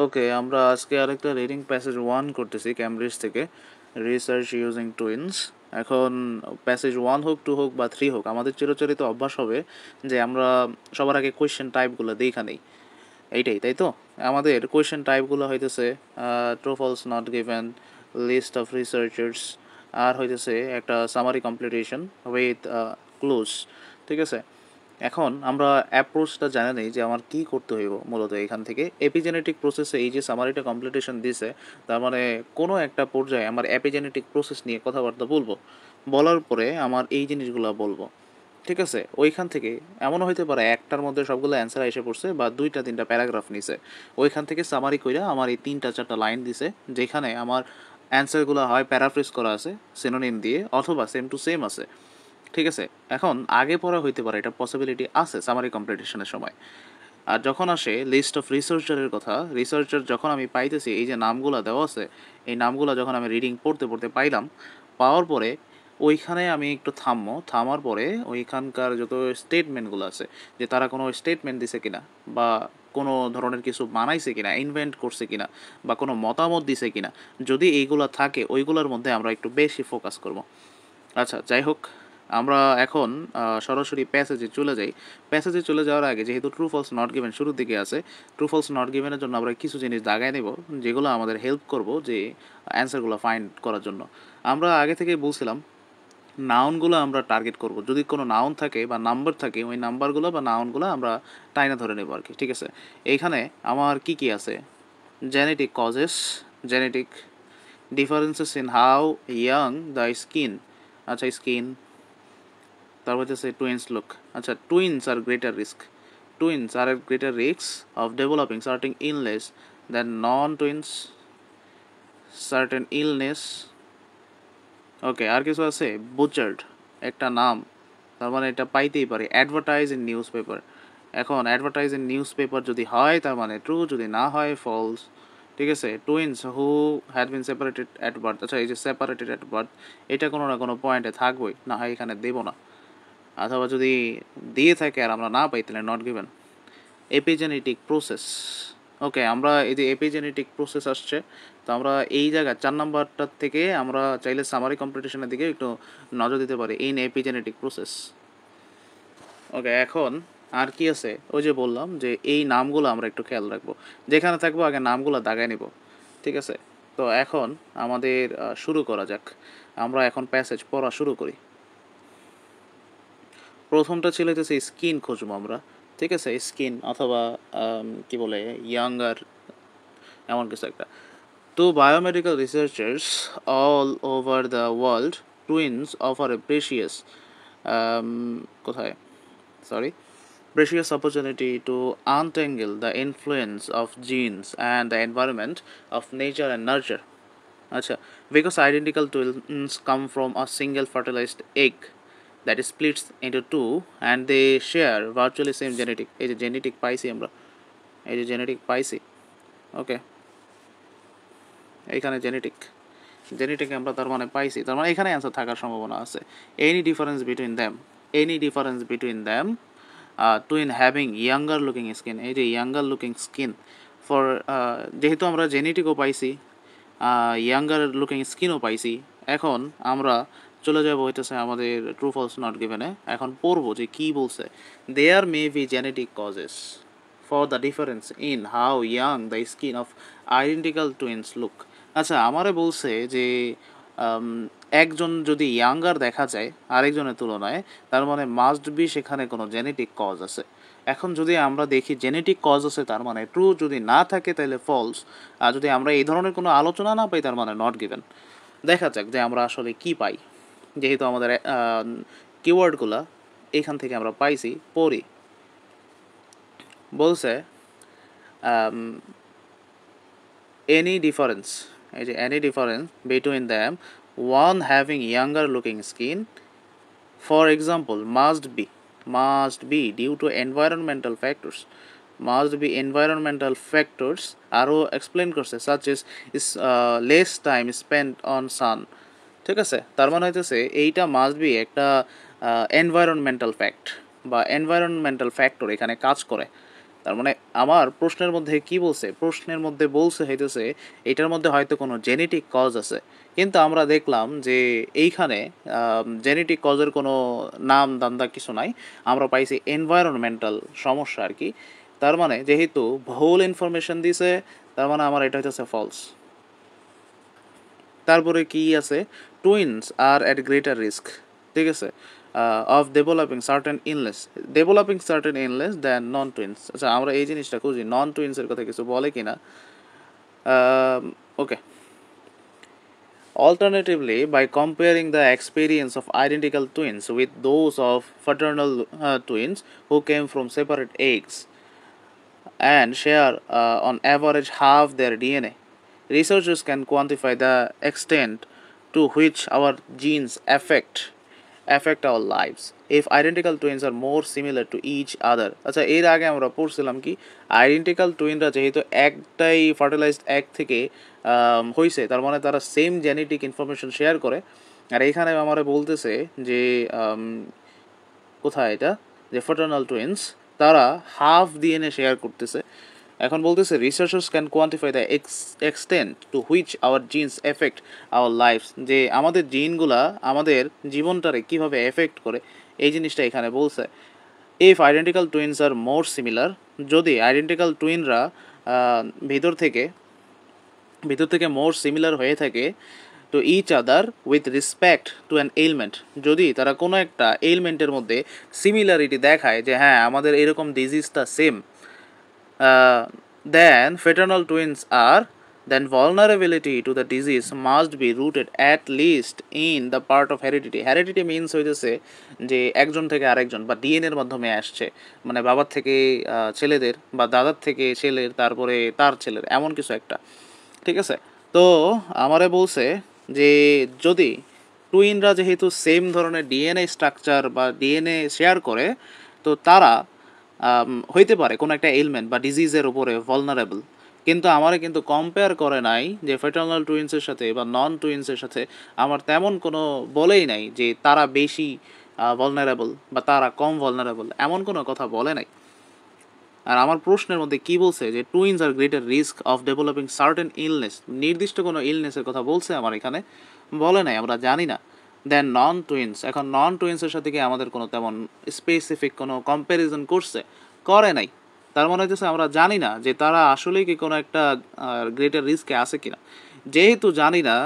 ওকে, আমরা আজকে আরেকটা রিডিং প্যাসেজ 1 করতেছি ক্যামব্রিজ থেকে, রিসার্চ ইউজিং টুইনস। এখন প্যাসেজ 1 হোক, 2 হোক বা 3 হোক, আমাদের চিরচরিত অভ্যাস হবে যে আমরা সবার আগে কোয়েশ্চেন টাইপগুলো দেখা নেই। এইটাই, তাই তো? আমাদের কোয়েশ্চেন টাইপগুলো হইতেছে true false not given, list of researchers, আর হইতেছে একটা সামারি কমপ্লিটেশন উইথ ক্লোজ। ঠিক আছে, এখন আমরা অ্যাপ্রোচটা জানা নেই যে আমার কী করতে হইব মূলত এখান থেকে এপিজেনেটিক প্রসেসে। এই যে সামারিটা কমপ্লিটেশন দিছে, তার মানে কোনো একটা পর্যায়ে আমার এপিজেনেটিক প্রসেস নিয়ে কথাবার্তা বলবো, বলার পরে আমার এই জিনিসগুলো বলবো। ঠিক আছে, ওইখান থেকে এমনও হইতে পারে একটার মধ্যে সবগুলো অ্যান্সার এসে পড়ছে বা 2-3টা প্যারাগ্রাফ নিছে, ওইখান থেকে সামারি কইরা আমার এই 3-4টা লাইন দিছে, যেখানে আমার অ্যান্সারগুলো হয় প্যারাফ্রেজ করা আছে সিনোনিম দিয়ে, অথবা সেম টু সেম আছে। ঠিক আছে, এখন আগে পড়া হইতে পারে, এটা পসিবিলিটি আছে সামারি কম্পিটিশনের সময়। আর যখন আসে লিস্ট অফ রিসার্চারের কথা, রিসার্চার যখন আমি পাইতেছি, এই যে নামগুলো দেওয়া আছে, এই নামগুলো যখন আমি রিডিং পড়তে পড়তে পাইলাম, পাওয়ার পরে ওইখানে আমি একটু থামার পরে ওইখানকার যত স্টেটমেন্টগুলো আছে, যে তারা কোনো স্টেটমেন্ট দিছে কিনা, বা কোনো ধরনের কিছু বানাইছে কিনা, ইনভেন্ট করছে কিনা, বা কোনো মতামত দিছে কিনা, যদি এইগুলো থাকে ওইগুলোর মধ্যে আমরা একটু বেশি ফোকাস করব। আচ্ছা, যাই হোক, আমরা এখন সরাসরি প্যাসেজে চলে যাই। প্যাসেজে চলে যাওয়ার আগে, যেহেতু ট্রু ফলস নট গিভেন শুরুর দিকে আছে, ট্রু ফলস নট গিভেনের জন্য আমরা কিছু জিনিস দাগায় নেব, যেগুলো আমাদের হেল্প করব যে অ্যান্সারগুলো ফাইন্ড করার জন্য। আমরা আগে থেকেই বলছিলাম নাউনগুলো আমরা টার্গেট করব, যদি কোনো নাউন থাকে বা নাম্বার থাকে, ওই নাম্বারগুলো বা নাউনগুলো আমরা টাইনা ধরে নেব আর কি। ঠিক আছে, এইখানে আমার কি কি আছে? Genetic causes, genetic differences in how young the skin. আচ্ছা, স্কিন, তারপর হচ্ছে টুইন্স লুক। আচ্ছা, twins are greater risk, twins are greater risk of developing certain illness than non twins, certain illness. Okay, আর কিছু আছে? বুচার্ড, একটা নাম, তার মানে এটা পাইতেই পারে। অ্যাডভার্টাইজ ইন নিউজ পেপার, এখন অ্যাডভার্টাইজ ইন নিউজ পেপার যদি হয় তার মানে ট্রু, যদি না হয় ফলস। ঠিক আছে, twins who had been separated at birth. আচ্ছা, এই যে সেপারেটেড অ্যাট বার্থ, এটা কোনো না কোনো পয়েন্টে থাকবেই, না হয় এখানে দেবো না। অথবা যদি দিয়ে থাকে আর আমরা না পাই, তাহলে নট গিভেন। এপিজেনেটিক প্রসেস, ওকে, আমরা এই যে এপিজেনেটিক প্রসেস আসছে, তো আমরা এই জায়গায় 4 নাম্বারটার থেকে আমরা চাইলে সামারি কম্পিটিশনের দিকে একটু নজর দিতে পারি, ইন এপিজেনেটিক প্রসেস। ওকে, এখন আর কি আছে? ওই যে বললাম যে এই নামগুলো আমরা একটু খেয়াল রাখবো, যেখানে থাকবো আগে নামগুলো দাগায় নিব। ঠিক আছে, তো এখন আমাদের শুরু করা যাক। আমরা এখন প্যাসেজ পড়া শুরু করি। প্রথমটা ছিল হচ্ছে স্কিন খুঁজবো আমরা। ঠিক আছে, স্কিন অথবা কি বলে ইয়াঙ্গার, এমন কিছু একটা। To biomedical researchers all over the world, twins offer a precious, কোথায়, sorry, precious opportunity to untangle the influence of genes and the environment of nature and nurture. আচ্ছা, because identical twins come from a single fertilized egg that splits into two and they share virtually same genetic, এই যে genetic পাইছি আমরা, এই যে genetic পাইছি। ওকে, এইখানে genetic, genetic আমরা তার মানে পাইছি, তার মানে এখানে অ্যান্সার থাকার সম্ভাবনা আছে। Any difference between them, any difference between them, twin having younger looking skin, এই যে ইয়াঙ্গার লুকিং স্কিন ফর, যেহেতু আমরা জেনেটিকও পাইছি, ইয়াঙ্গার লুকিং স্কিনও পাইছি, এখন আমরা চলে যাবো হইতেছে আমাদের ট্রু ফলস নট গিভেনে। এখন পড়বো যে কী বলছে। There may be genetic causes for the difference in how young the skin of identical twins look. আচ্ছা, আমারে বলছে যে একজন যদি ইয়াঙ্গার দেখা যায় আরেকজনের তুলনায়, তার মানে মাস্ট বি সেখানে কোনো জেনেটিক কজ আছে। এখন যদি আমরা দেখি জেনেটিক কজ আছে, তার মানে ট্রু, যদি না থাকে তাহলে ফলস, আর যদি আমরা এই ধরনের কোনো আলোচনা না পাই তার মানে নট গিভেন। দেখা যাক যে আমরা আসলে কি পাই, যেহেতু আমাদের কিওয়ার্ডগুলো এখান থেকে আমরা পাইছি। পড়ি, বলছে any difference, এই যে any difference between them, one having younger looking skin, for example, must be due to environmental factors, must be environmental factors আরও এক্সপ্লেন করছে, such as is less time spent on sun। ঠিক আছে, তার মানে হইতেছে এইটা মাস্ট বি একটা environmental fact বা এনভায়রনমেন্টাল ফ্যাক্টর এখানে কাজ করে। তার মানে আমার প্রশ্নের মধ্যে কি বলছে, প্রশ্নের মধ্যে বলছে হইতেছে এটার মধ্যে হয়তো কোনো জেনেটিক কজ আছে, কিন্তু আমরা দেখলাম যে এইখানে জেনেটিক কজের কোনো নাম দান্দা কিছু নাই, আমরা পাইছি এনভায়রনমেন্টাল সমস্যা আর কি। তার মানে যেহেতু ভুল ইনফরমেশন দিছে, তার মানে আমার এটা হচ্ছে ফলস। তারপরে কি আছে, twins are at greater risk, ঠিক আছে, of developing certain illness than non twins. আচ্ছা আমরা এই জিনিসটা খুঁজি নন টুইন্সের কথা কিছু বলে কিনা। ওকে, alternatively, by comparing the experience of identical twins with those of fraternal twins who came from separate eggs and share on average half their DNA, researchers can quantify the extent to which our genes affect our lives if identical twins are more similar to each other. আচ্ছা এর আগে আমরা পড়ছিলাম কি identical টুইনরা যেহেতু একটাই fertilised এক থেকে হয়েছে, তার মানে তারা সেম জেনেটিক ইনফরমেশন শেয়ার করে। আর এইখানে আমরা বলতেছে যে কোথায় এটা, যে ফ্রাটার্নাল টুইনস তারা হাফ ডিএনএ শেয়ার করতেছে। এখন বলতেছে researchers can quantify the extent to which our genes affect our life, যে আমাদের জিনগুলা আমাদের জীবনটারে কীভাবে এফেক্ট করে এই জিনিসটা এখানে বলছে। If identical twins are more similar, যদি আইডেন্টিক্যাল টুইনরা ভিতর থেকে মোর সিমিলার হয়ে থাকে to each other with respect to an element, যদি তারা কোনো একটা এলমেন্টের মধ্যে সিমিলারিটি দেখায় যে হ্যাঁ আমাদের এরকম ডিজিজটা same, then fraternal twins are, then vulnerability to the disease must be rooted at least in the part of heredity. Heredity means হইতেছে যে একজন থেকে আরেকজন বা ডিএনএর মাধ্যমে আসছে, মানে বাবার থেকে ছেলেদের বা দাদার থেকে ছেলের তারপরে তার ছেলের এমন কিছু একটা, ঠিক আছে। তো আমারে বলছে যে যদি টুইনরা যেহেতু সেম ধরনের ডিএনএ স্ট্রাকচার বা ডিএনএ শেয়ার করে, তো তারা হইতে পারে কোনো একটা এলমেন্ট বা ডিজিজের উপরে ভলনারেবল, কিন্তু আমারে কিন্তু কম্পেয়ার করে নাই যে ফ্যাটার্নাল টুইন্সের সাথে বা নন টুইন্সের সাথে, আমার তেমন কোনো বলেই নাই যে তারা বেশি ভলনারেবল বা তারা কম ভলনারেবল, এমন কোনো কথা বলে নাই। আর আমার প্রশ্নের মধ্যে কি বলছে যে twins are greater risk of developing certain illness, নির্দিষ্ট কোনো ইলনেসের কথা বলছে আমার এখানে, বলে নাই, আমরা জানি না। দেন নন টুইন্স, এখন নন টুইন্সের সাথে কি আমাদের কোনো তেমন স্পেসিফিক কোনো কম্প্যারিজন করে নাই, তার মানে হচ্ছে আমরা জানি না যে তারা আসলেই কি কোনো একটা গ্রেটার রিস্কে আছে কিনা। যেহেতু জানি না,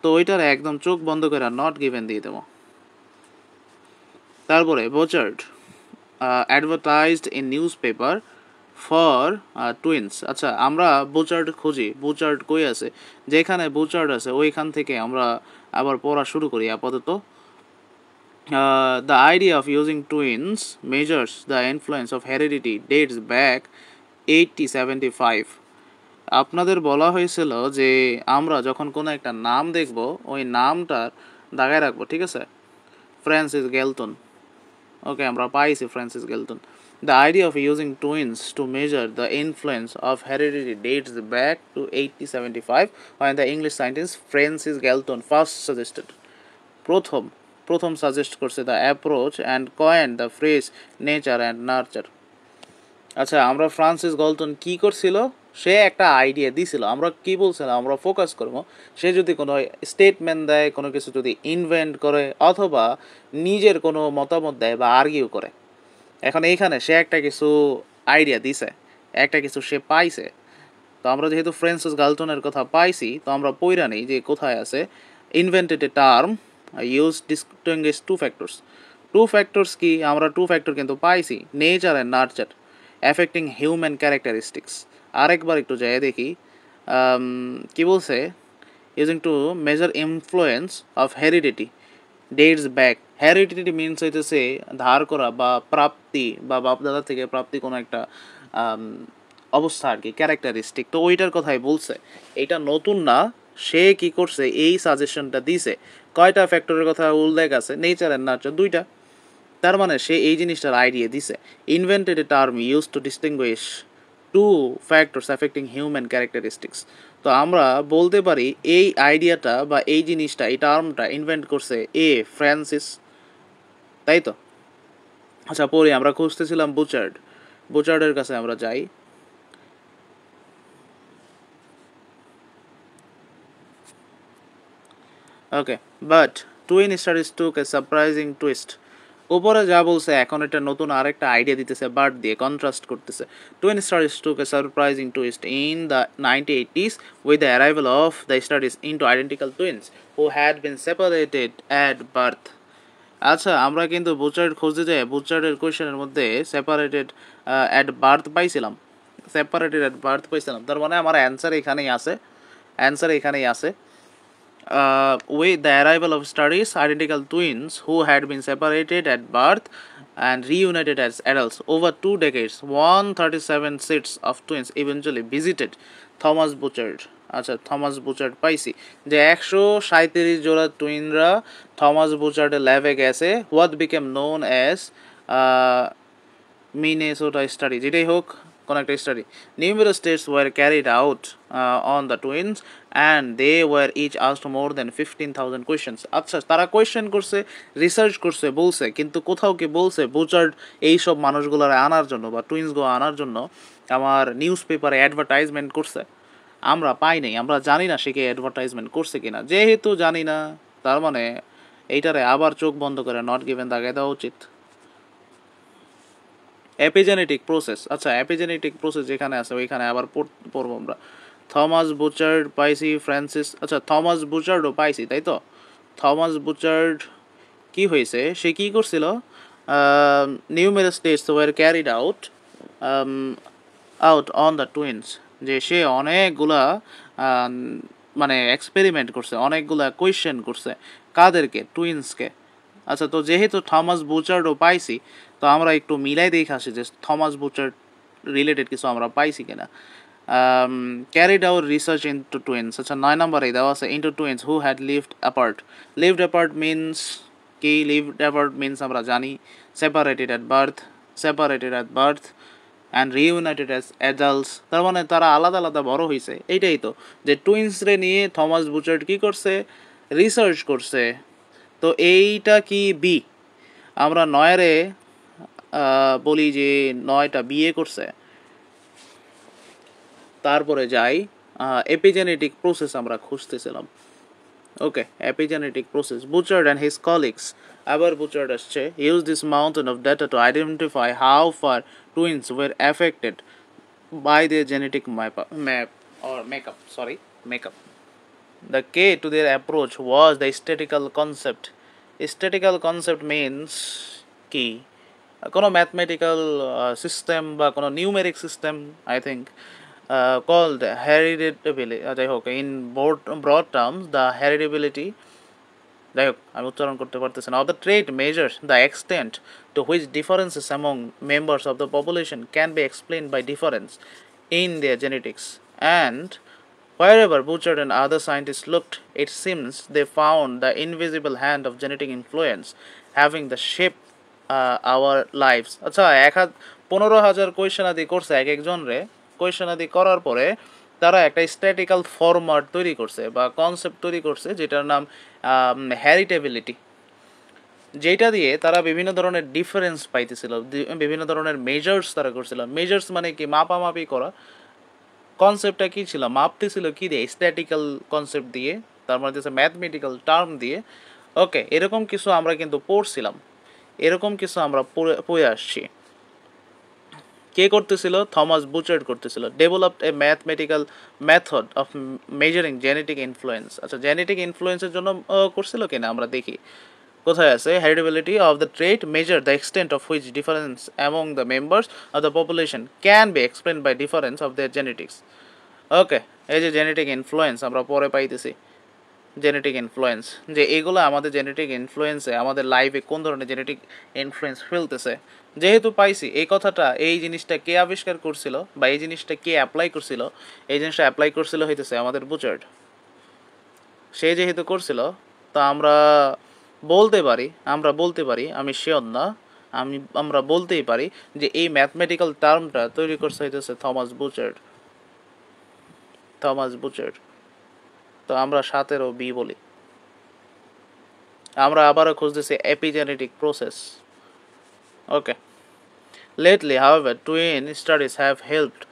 তো ওইটার একদম চোখ বন্ধ করে নট গিভেন দিয়ে দেবো। তারপরে Bouchard advertised in newspaper for twins. আচ্ছা আমরা বুচার্ড খুঁজি, বুচার্ড কই আছে, যেখানে বুচার্ড আছে ওইখান থেকে আমরা আবার পড়া শুরু করি আপাতত। The idea of using twins measures the influence of heredity dates back 80-75. আপনাদের বলা হয়েছিল যে আমরা যখন কোনো একটা নাম দেখব ওই নামটার দাগায় রাখবো, ঠিক আছে, ফ্রান্সিস গ্যালটন। ওকে আমরা পাইছি Francis Galton. The idea of using twins to measure the influence of heredity dates back to 80-75 when the English scientist Francis Galton first suggested, প্রথম সাজেস্ট করছে the approach and কয়েন্ড the phrase nature and nurture. আচ্ছা আমরা Francis গল্টন কি করছিল, সে একটা idea দিছিল, আমরা কি বলছিলাম আমরা ফোকাস করবো, সে যদি কোনো স্টেটমেন্ট দেয়, কোনো কিছু যদি ইনভেন্ট করে অথবা নিজের কোনো মতামত দেয় বা আর্গিউ করে। এখন এইখানে সে একটা কিছু আইডিয়া দিছে, একটা কিছু সে পাইছে, তো আমরা যেহেতু ফ্রান্সিস গালটনের কথা পাইছি তো আমরা পইরা নেই যে কোথায় আছে, invented a term use distinguish two factors কি, আমরা টু ফ্যাক্টর কিন্তু পাইছি, nature and nurture affecting human characteristics. আরেকবার একটু যাই দেখি কি বলছে, using to measure influence of heredity dates back. Heredity means হইতেছে ধার করা বা প্রাপ্তি বা বাপদাদা থেকে প্রাপ্তি কোনো একটা অবস্থা আর কি, ক্যারেক্টারিস্টিক, তো ওইটার কথাই বলছে, এইটা নতুন না। সে কি করছে এই সাজেশনটা দিছে, কয়টা ফ্যাক্টরের কথা উল্লেখ আছে, নেচার অ্যান্ড নার্চার দুইটা, তার মানে সে এই জিনিসটার আইডিয়া দিছে, invented a term use to distinguish two factors affecting human characteristics. তো আমরা বলতে পারি এই আইডিয়াটা বা এই জিনিসটা, এই টার্মটা ইনভেন্ট করছে ফ্রান্সিস, তাই তো। আচ্ছা পরে আমরা খুঁজতেছিলাম বুচার্ড, বুচার্ডের কাছে আমরা যাই। Okay, but twin studies took a surprising twist. উপরে যা বলছে এখন এটা নতুন আরেকটা আইডিয়া দিতেছে, বাট দিয়ে কন্ট্রাস্ট করতেছে। Twin studies took a surprising twist in the 1980s with the arrival of the studies into identical twins who had been separated at birth. আচ্ছা, আমরা কিন্তু বুচার্ড খুঁজতে যাই, বুচার্ডের কোয়েশনের মধ্যে সেপারেটেড অ্যাট বার্থ পাইছিলাম, সেপারেটেড অ্যাট বার্থ পাইছিলাম। তার মানে আমার অ্যান্সার এখানেই আছে, অ্যান্সার এখানেই আছে। With the arrival of studies, identical twins who had been separated at birth and reunited as adults over 2 decades, 137 sets of twins eventually visited Thomas Butchard. আচ্ছা, Thomas Butchard পাইছি যে 137 জোড়া টুইনরা থমাস বুচার্ডের ল্যাবে গেছে, what became known as Minnesota study, যেটাই হোক কোন একটা স্টাডি। Numerous tests were carried out on the twins and they were each asked more than 15,000 questions. আচ্ছা, তারা কোয়েশ্চেন করছে, রিসার্চ করছে, বলছে, কিন্তু কোথাও কি বলছে বুচার্ড এইসব মানুষগুলোর আনার জন্য বা টুইন্সগুলো আনার জন্য আমার নিউজ পেপারে অ্যাডভার্টাইজমেন্ট করছে? আমরা পাই নাই, আমরা জানি না সে কি অ্যাডভার্টাইজমেন্ট করছে কিনা। যেহেতু জানি না, তার মানে এইটারে আবার চোখ বন্ধ করে নট গিভেন দাগাই দেওয়া উচিত। এপিজেনেটিক প্রসেস, আচ্ছা এপিজেনেটিক প্রসেস যেখানে আছে ওইখানে আবার পড়বো আমরা। থমাস বুচার্ড পাইছি, ফ্রান্সিস, আচ্ছা থমাস বুচার্ডও পাইছি, তাই তো? থমাস বুচার্ড কি হয়েছে, সে কি করছিল? Numerous test were carried out on the twins, যে সে অনেকগুলা মানে এক্সপেরিমেন্ট করছে, অনেকগুলা কোয়েশ্চেন করছে। কাদেরকে? টুইন্সকে। আচ্ছা, তো যেহেতু থমাস বুচার্ডও পাইছি, তো আমরা একটু মিলাই দেখে আসি যে থমাস বুচার্ড রিলেটেড কিছু আমরা পাইছি কিনা। Carried out research into twins, আচ্ছা 9 নম্বরে দেওয়া আছে into twins who had lived apart. Lived apart means কি? লিভড অ্যাপার্ট মিনস আমরা জানি separated at birth, separated at birth and reunited as adults. তার মানে তারা আলাদা আলাদা বড় হয়েছে। এইটাই তো, যে টুইন্সরে নিয়ে থমাস বুচার্ড কী করছে? রিসার্চ করছে। তো এইটা কি বি? আমরা নয়রে বলি যে 9টা বিয়ে করছে। তারপরে যাই এপিজেনেটিক প্রসেস আমরা খুঁজতেছিলাম। Okay, epigenetic process. Bouchard and his colleagues, আবার বুচার্ড আসছে, use this mountain of data to identify how far twins were affected by their genetic makeup. The key to their approach was the statistical concept. Statistical concept means কি? কোনো mathematical system বা কোনো numeric system, I think, called heritability, যাই হোক, in broad terms the heritability, যাই হোক আমি উচ্চারণ করতে পারতেছি না, of the trait measures the extent to which differences among members of the population can be explained by difference in their genetics. And wherever Butchert and other scientists looked, it seems they found the invisible hand of genetic influence having the shape our lives. আচ্ছা, 15,000 question আদি করছে এক একজনরে, question আদি করার পরে তারা একটা স্ট্যাটিক্যাল format তৈরি করছে বা কনসেপ্ট তৈরি করছে যেটার নাম হেরিটেবিলিটি, যেটা দিয়ে তারা বিভিন্ন ধরনের ডিফারেন্স পাইতেছিল, বিভিন্ন ধরনের মেজার্স তারা করছিল। মেজার্স মানে কি? মাপামাপি করা। কনসেপ্টটা কী ছিল? মাপতেছিল কী দিয়ে? স্ট্যাটিক্যাল কনসেপ্ট দিয়ে, তার মানে হচ্ছে ম্যাথমেটিক্যাল টার্ম দিয়ে। ওকে, এরকম কিছু আমরা কিন্তু পড়ছিলাম, এরকম কিছু আমরা পড়ে আসছি। কে করতেছিল? থমাস বুচার্ড করতেছিল। Developed a mathematical method of measuring genetic influence. আচ্ছা, জেনেটিক ইনফ্লুয়েন্সের জন্য করছিল কিনা আমরা দেখি। কোথায় আছে? Heritability of the trait measure the extent of which difference among the members of the population can be explain by difference of their genetics. Okay, এই যে জেনেটিক ইনফ্লুয়েন্স আমরা পরে পাইতেছি, জেনেটিক ইনফ্লুয়েন্স, যে এগুলো আমাদের জেনেটিক ইনফ্লুয়েন্সে আমাদের লাইফে কোন ধরনের জেনেটিক ইনফ্লুয়েন্স ফেলতেছে। যেহেতু পাইছি এই কথাটা, এই জিনিসটা কে আবিষ্কার করছিল বা এই জিনিসটা কে অ্যাপ্লাই করছিল? এই জিনিসটা অ্যাপ্লাই করছিল হইতেছে আমাদের বুচার্ড। সে যেহেতু করছিল, তা আমরা বলতে পারি, আমি শিওর না, আমরা বলতেই পারি যে এই ম্যাথমেটিক্যাল টার্মটা তৈরি করছে হইতেছে থমাস বুচার্ড। তো আমরা 7 বি বলি। আমরা আবারও খুঁজতেছি epigenetic process. Okay, Lately, however, twin studies have helped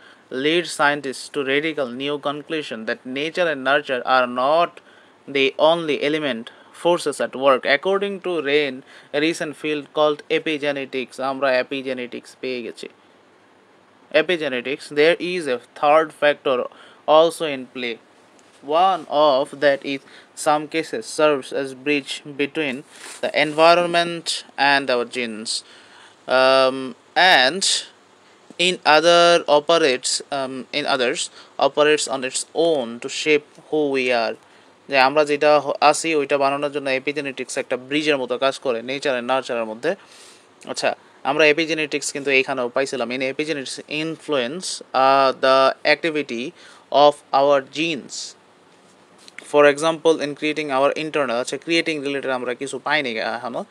lead scientists to radical new conclusion that nature and nurture are not the only element forces at work. According to Rain, a recent field called epigenetics, আমরা epigenetics পেয়ে গেছি। Epigenetics, there is a third factor also in play. One of that is some cases serves as bridge between the environment and our genes, and in others operates on its own to shape who we are. যে আমরা যেটা আসি ওইটা বানানোর জন্য epigenetics একটা ব্রিজের মতো কাজ করে নেচার এন্ড নার্চারের মধ্যে। আচ্ছা, আমরা এপিজেনেটিক্স কিন্তু এইখানেও পাইছিলাম। In epigenetics influence the activity of our genes, for example in creating our internal. আচ্ছা, ক্রিয়েটিং রিলেটেড আমরা কিছু পাইনি এখনও,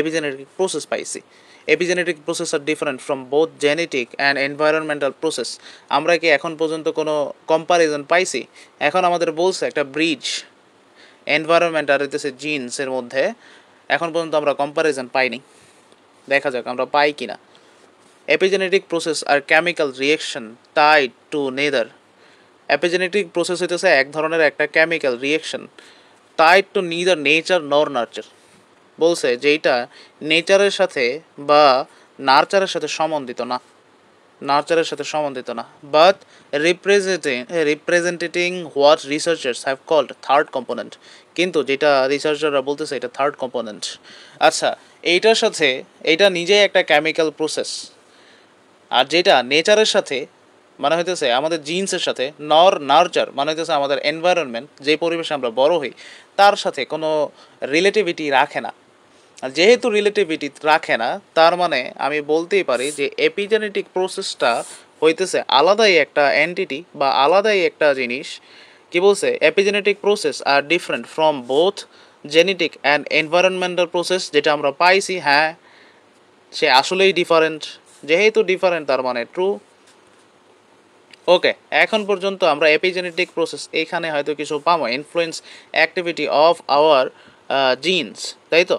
এপিজেনেটিক প্রসেস পাইছি। Epigenetic process are different from both genetic and environmental process. আমরা কি এখন পর্যন্ত কোনো কম্পারিজন পাইছি? এখন আমাদের বলছে একটা ব্রিজ এনভায়রনমেন্ট আর হইতেছে জিন্সের মধ্যে, এখন পর্যন্ত আমরা কম্পারিজন পাইনি। দেখা যাক আমরা পাই কিনা। Epigenetic process are chemical reaction tied to neither. Epigenetic process হইতেছে এক ধরনের একটা chemical reaction tied to neither nature nor nurture. বলছে যে এইটা নেচারের সাথে বা নার্চারের সাথে সম্বন্ধিত না, but representing what researchers have called third component. কিন্তু যেটা রিসার্চাররা বলতেছে এটা থার্ড কম্পোনেন্ট। আচ্ছা, এইটার সাথে এইটা নিজেই একটা কেমিক্যাল প্রসেস, আর যেটা নেচারের সাথে মানে হইতেছে আমাদের জিন্সের সাথে, নার্চার মানে হইতেছে আমাদের এনভায়রনমেন্ট, যে পরিবেশে আমরা বড় হই তার সাথে কোনো রিলেটিভিটি রাখে না। যেহেতু রিলেটিভিটি রাখে না, তার মানে আমি বলতেই পারি যে এপিজেনেটিক প্রসেসটা হইতেছে আলাদাই একটা এন্টিটি বা আলাদাই একটা জিনিস। কি বলছে? Epigenetic process are different from both genetic and environmental process. যেটা আমরা পাইছি, হ্যাঁ সে আসলেই ডিফারেন্ট। যেহেতু ডিফারেন্ট তার মানে ট্রু। ওকে, এখন পর্যন্ত আমরা এপিজেনেটিক প্রসেস এখানে হয়তো কিছু পাবো, influence activity of our genes, তাই তো?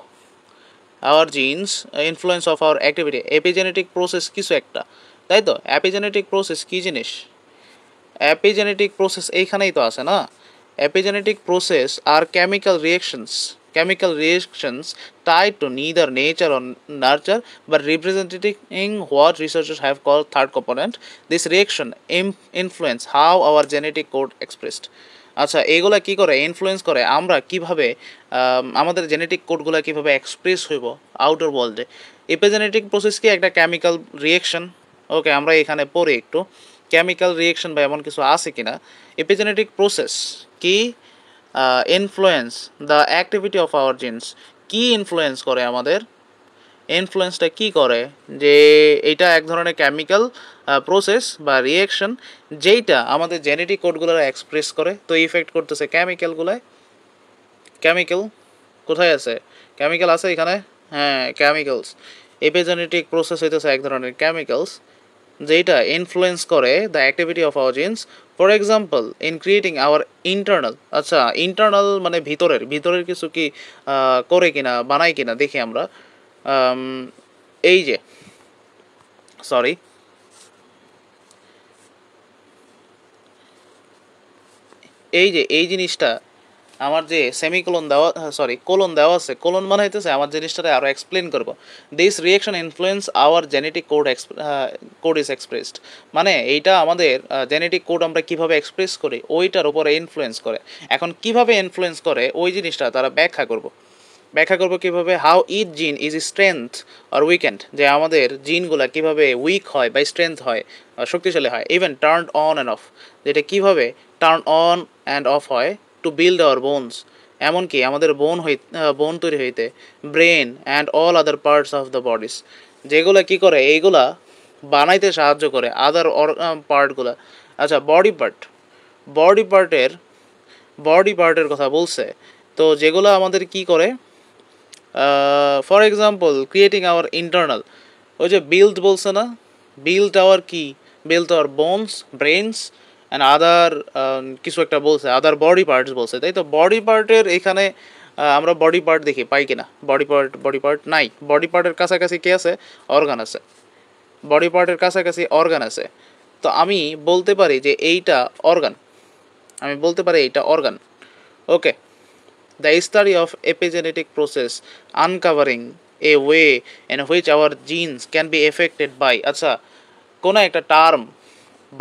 Our genes influence of our activity, epigenetic process কিছু একটা, তাই তো? এপিজেনেটিক প্রসেস কী জিনিস? এপিজেনেটিক প্রসেস এইখানেই তো আছে না। Epigenetic process are chemical reactions tied to neither nature or nurture but representing what researchers have called third component. This reaction influence how our genetic code expressed. আচ্ছা, এগুলা কি করে influence করে আমরা কিভাবে আমাদের জেনেটিক কোডগুলো কিভাবে এক্সপ্রেস হইব আউটার ওয়ার্ল্ডে। এপিজেনেটিক প্রসেস কি একটা কেমিক্যাল রিয়েকশন। ওকে, আমরা এখানে পড়ি একটু কেমিক্যাল রিয়েকশন বা এমন কিছু আছে কিনা। এপিজেনেটিক প্রসেস কি influence the activity of our genes. কি ইনফ্লুয়েন্স করে আমাদের? ইনফ্লুয়েন্সটা কি করে? যে এটা এক ধরনের কেমিক্যাল প্রসেস বা রিয়েকশন যেইটা আমাদের জেনেটিক কোডগুলো এক্সপ্রেস করে। তো ইফেক্ট করতেছে কেমিক্যালগুলোয়। কেমিক্যাল কোথায় আছে? কেমিক্যাল আছে এখানে, হ্যাঁ কেমিক্যালস। এপিজেনেটিক প্রসেস হইতেছে এক ধরনের কেমিক্যালস যেটা ইনফ্লুয়েন্স করে the activity of our genes, for example in creating our internal. আচ্ছা, ইন্টারনাল মানে ভিতরের কিছু কি করে কিনা, বানায় কিনা দেখি আমরা। এই যে সরি এই জিনিসটা আমার যে সেমিকোলন দেওয়া, কোলন দেওয়া আছে, কোলন মানে হইতেছে আমার জিনিসটাকে আরও এক্সপ্লেন করবো। This reaction influence our genetic code is expressed, মানে এইটা আমাদের জেনেটিক কোড আমরা কীভাবে এক্সপ্রেস করি ওইটার উপরে ইনফ্লুয়েন্স করে। এখন কিভাবে ইনফ্লুয়েন্স করে ওই জিনিসটা তারা ব্যাখ্যা করবো কীভাবে। হাউ ইচ জিন ইজ স্ট্রেংথ অর উইকেন্ড, যে আমাদের জিনগুলো কীভাবে উইক হয় বা স্ট্রেংথ হয়, শক্তিশালী হয়। Even turn on and of, যেটা কীভাবে টার্ন অন অ্যান্ড অফ হয় টু বিল্ড আওয়ার বোনস, এমনকি আমাদের বোন তৈরি হইতে, brain and all other parts of the bodies, যেগুলো কী করে এইগুলা বানাইতে সাহায্য করে আদার পার্টগুলো। আচ্ছা, বডি পার্টের কথা বলছে, তো যেগুলো আমাদের কি করে, for example creating our internal, ওই যে বিল্ড বলছে না, build our bones, brains and other কিছু একটা বলছে, আদার বডি পার্টস বলছে, তাই তো? বডি পার্টের এখানে আমরা বডি পার্ট দেখি পাই কিনা? বডি পার্ট নাই। বডি পার্টের কাছাকাছি কে আছে? অর্গান আছে। বডি পার্টের কাছাকাছি অর্গান আছে, তো আমি বলতে পারি যে এইটা অর্গান, আমি বলতে পারি এইটা organ. Okay, the study of epigenetic process uncovering a way in which our genes can be affected by, আচ্ছা কোনো একটা টার্ম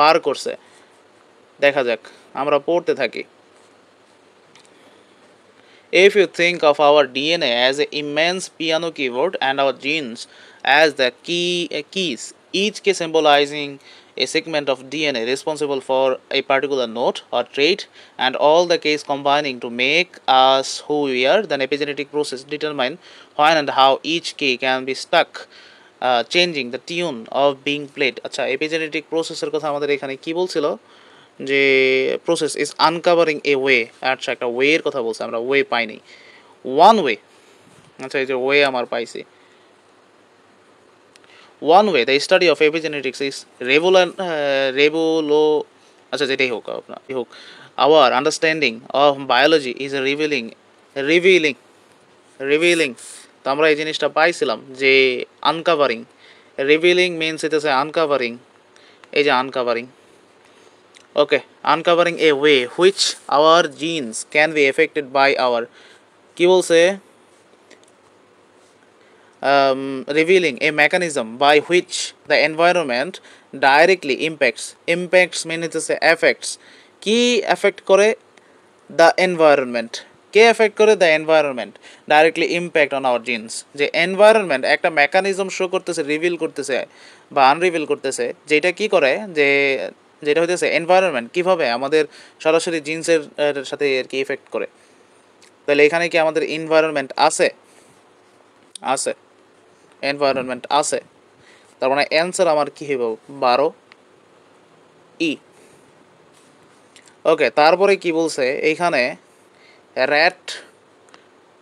বার করছে, দেখা যাক আমরা পড়তে থাকি। If you think of our DNA as an immense piano keyboard and our genes as the keys, each key symbolizing a segment of DNA responsible for a particular note or trait, and all the keys combining to make us who we are, then epigenetic process determine when and how each key can be stuck, changing the tune of being played. আচ্ছা, epigenetic process এর কথা আমাদের এখানে কি বলছিল যে process is আনকাভারিং a way, আচ্ছা একটা ওয়ের কথা বলছে, আমরা ওয়ে পাইনি, ওয়ান ওয়ে, আচ্ছা এই যে ওয়ে আমার পাইছি, one way the study of epigenetics is রেভোলো, আচ্ছা যেটাই হোক আপনার হোক, our understanding of biology is revealing revealing, তো আমরা এই জিনিসটা পাইছিলাম যে আনকাভারিং, রিভিলিং মিনস হইতেছে আনকাভারিং, এই যে আনকাভারিং। Okay, uncovering a way which our genes can be affected by our কি বলছে revealing a mechanism by which the environment directly impacts mean হচ্ছে affects, কি affect করে the environment, কে affect করে the environment directly impact on our genes, যে environment একটা mechanism show করতেছে, reveal করতেছে বা আনরিভিল করতেছে, যেটা কি করে যে যেটা হইতেছে এনভায়রনমেন্ট কীভাবে আমাদের সরাসরি জিন্সের সাথে আর কি ইফেক্ট করে। তাহলে এখানে কি আমাদের এনভায়রনমেন্ট আছে? আছে, এনভায়রনমেন্ট আছে, তার মানে অ্যান্সার আমার কী হইব 12 ই। ওকে, তারপরে কি বলছে এইখানে, র্যাট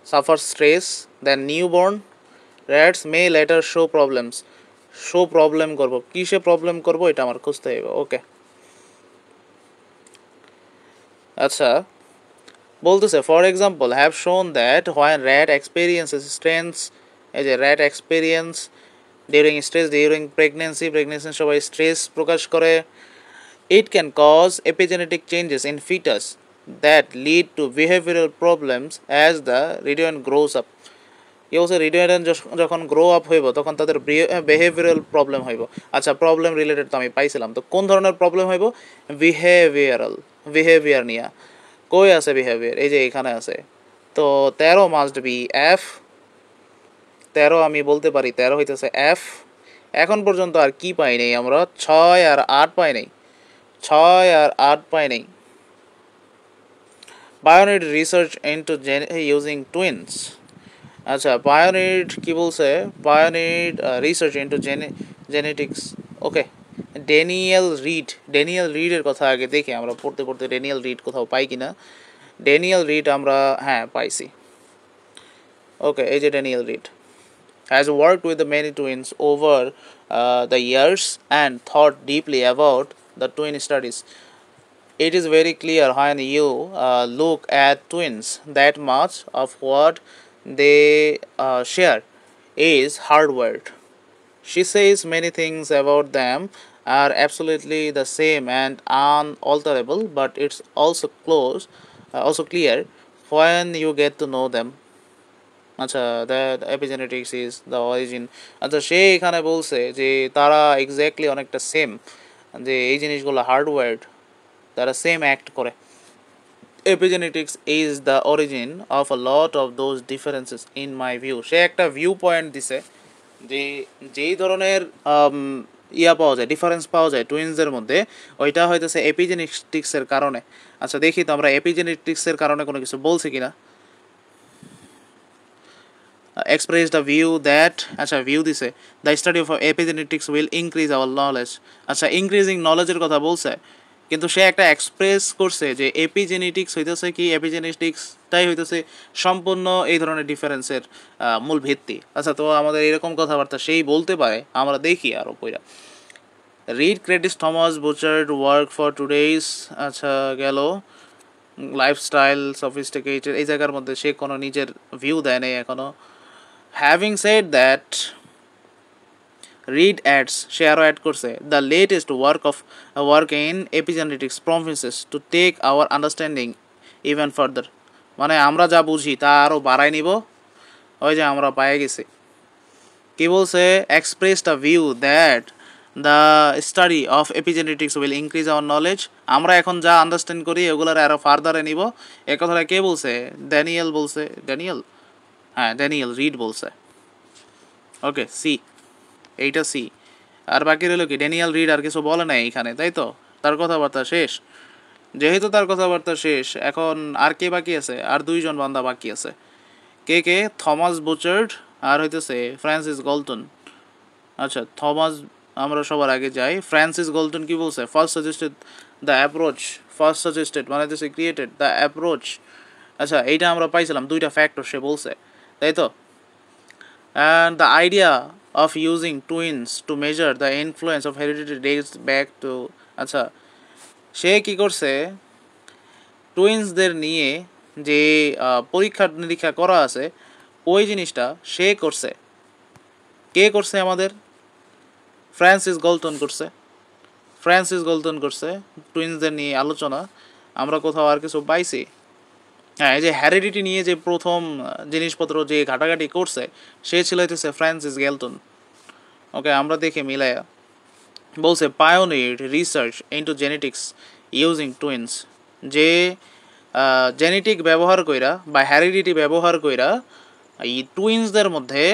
সাফার স্ট্রেস দেন নিউবর্ন র্যাটস মে লেটার শো প্রবলেম করবো, কিসে প্রবলেম করবো এটা আমার খুঁজতে হইব। ওকে, আচ্ছা বলতেছে for example have shown that when rat experiences stress, এই যে র্যাট এক্সপিরিয়েন্স ডিউরিং প্রেগনেন্সি সবাই স্ট্রেস প্রকাশ করে, it can cause epigenetic changes in fetus that lead to behavioural problems as the rodent grows up. কি বলছে, রিডিওয়েন্ট যখন grow up হইব তখন তাদের বিহেভিয়ারাল প্রবলেম হইব। আচ্ছা প্রবলেম রিলেটেড তো আমি পাইছিলাম, তো কোন ধরনের প্রবলেম হইব, বিহেভিয়ার নিয়ে, কই আছে বিহেভিয়ার, এই যে এখানে আছে, তো 13 মাস্ট বি এফ, 13 আমি বলতে পারি 13 হইতেছে এফ। এখন পর্যন্ত আর কি পাই নাই আমরা, 6 আর 8 পাই নাই, 6 আর 8 পাই নাই। বায়োনিড রিসার্চ ইনটু ইউজিং টুইনস, আচ্ছা বায়োনিড কি বলছে, বায়োনিড রিসার্চ ইনটু জেনেটিক্স। ওকে, ড্যানিয়েল রিডের কথা আগে দেখি আমরা পড়তে পড়তে ড্যানিয়েল রিড কোথাও পাই কিনা। ড্যানিয়েল রিড আমরা হ্যাঁ পাইছি। ওকে, এই যে Daniel read has worked with the many twins over the years and thought deeply about the twin studies. It is very clear when you look at twins that much of what they share is hardwired. She says many things about them are absolutely the same and unalterable, but it's also clear when you get to know them. আচ্ছা that epigenetics is the origin. আচ্ছা সে এখানে বলছে যে তারা exactly অনেকটা same, যে এই জিনিসগুলো হার্ডওয়্যার্ড, তারা সেম অ্যাক্ট করে। Epigenetics is the origin of a lot of those differences in my view. সে একটা ভিউ পয়েন্ট দিছে যে যেই ধরনের পাওয়া যায়, ডিফারেন্স পাওয়া যায় টুইন্সদের মধ্যে, ওইটা হইতেছে এপিজেনেটিক্সের কারণে। আচ্ছা দেখি তো আমরা এপিজেনেটিক্সের কারণে কোনো কিছু বলছি কিনা। expressed a view that, আচ্ছা ভিউ দিছে, the study of epigenetics will increase our knowledge. আচ্ছা ইনক্রিজিং নলেজের কথা বলছে, কিন্তু সে একটা এক্সপ্রেস করছে যে এপিজেনেটিক্স হইতেছে কি, এপিজেনেটিক্সটাই হইতেছে সম্পূর্ণ এই ধরনের ডিফারেন্সের মূল ভিত্তি। আচ্ছা তো আমাদের এরকম কথাবার্তা সেই বলতে পারে, আমরা দেখি আরও পইরা। Read credits Thomas Butchart work for today's, আচ্ছা গেল লাইফস্টাইল সফিস্টিকেটেড, এই জায়গার মধ্যে সে কোনো নিজের ভিউ দেয় নেই এখনও। Having said that, Reed adds সে আরও অ্যাড করছে the latest work in epigenetics promises to take our understanding even further, মানে আমরা যা বুঝি তা আরও বাড়াই নিব, ওই যে আমরা পায়ে গেছি। কি বলছে, expressed a view that the study of epigenetics will increase our knowledge, আমরা এখন যা আন্ডারস্ট্যান্ড করি ওগুলোর আরও ফার্দারে নিব। এ কথাটা কে বলছে, ড্যানিয়েল বলছে, ড্যানিয়েল রিড বলছে। ওকে সি, এইটা সি। আর বাকি রইল কি, ড্যানিয়েল রিড আর কিছু বলে নাই এইখানে, তাই তো, তার কথাবার্তা শেষ। যেহেতু তার কথাবার্তা শেষ, এখন আর কে বাকি আছে, আর দুইজন বান্দা বাকি আছে। কে, থমাস বুচার্ড আর হইতেছে ফ্রান্সিস গল্টন। আচ্ছা থমাস আমরা সবার আগে যাই। ফ্রান্সিস গল্টন কি বলছে, ফার্স্ট সাজেস্টেড মানে হচ্ছে ক্রিয়েটেড দ্য অ্যাপ্রোচ। আচ্ছা এইটা আমরা পাইছিলাম, দুইটা ফ্যাক্টর সে বলছে, তাই তো। And the idea of using twins to measure the influence of heredity dates back to, আচ্ছা সে কি করছে, টুইন্সদের নিয়ে যে পরীক্ষা নিরীক্ষা করা আছে ওই জিনিসটা সে করছে। কে করছে, আমাদের ফ্রান্সিস গল্টন করছে টুইন্সদের নিয়ে আলোচনা। আমরা কোথাও আর কিছু পাইছি? হ্যাঁ, এই যে হ্যারিডিটি নিয়ে যে প্রথম জিনিসপত্র যে ঘাটাঘাটি করছে সে ছিল হইতেছে ফ্রান্সিস গ্যালটন। ওকে আমরা দেখে মিলাইয়া বলছে pioneer research into genetics using twins, যে জেনেটিক ব্যবহার কইরা বা হ্যারিডিটি ব্যবহার কইরা এই টুইন্সদের মধ্যে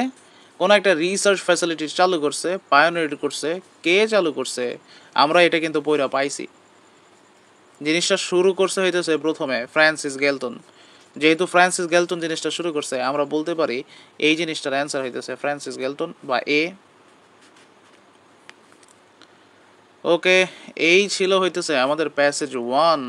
কোনো একটা রিসার্চ ফ্যাসিলিটি চালু করছে, পায়োনিয়ার করছে। কে চালু করছে, আমরা এটা কিন্তু পইরা পাইছি। জিনিসটা শুরু করছে হইতেছে প্রথমে ফ্রান্সিস গ্যালটন। যেহেতু ফ্রান্সিস গ্যালটন জিনিসটা শুরু করছে, আমরা বলতে পারি এই জিনিসটার অ্যান্সার হইতেছে ফ্রান্সিস গ্যালটন বা এ। ওকে এই ছিল হইতেছে আমাদের প্যাসেজ 1।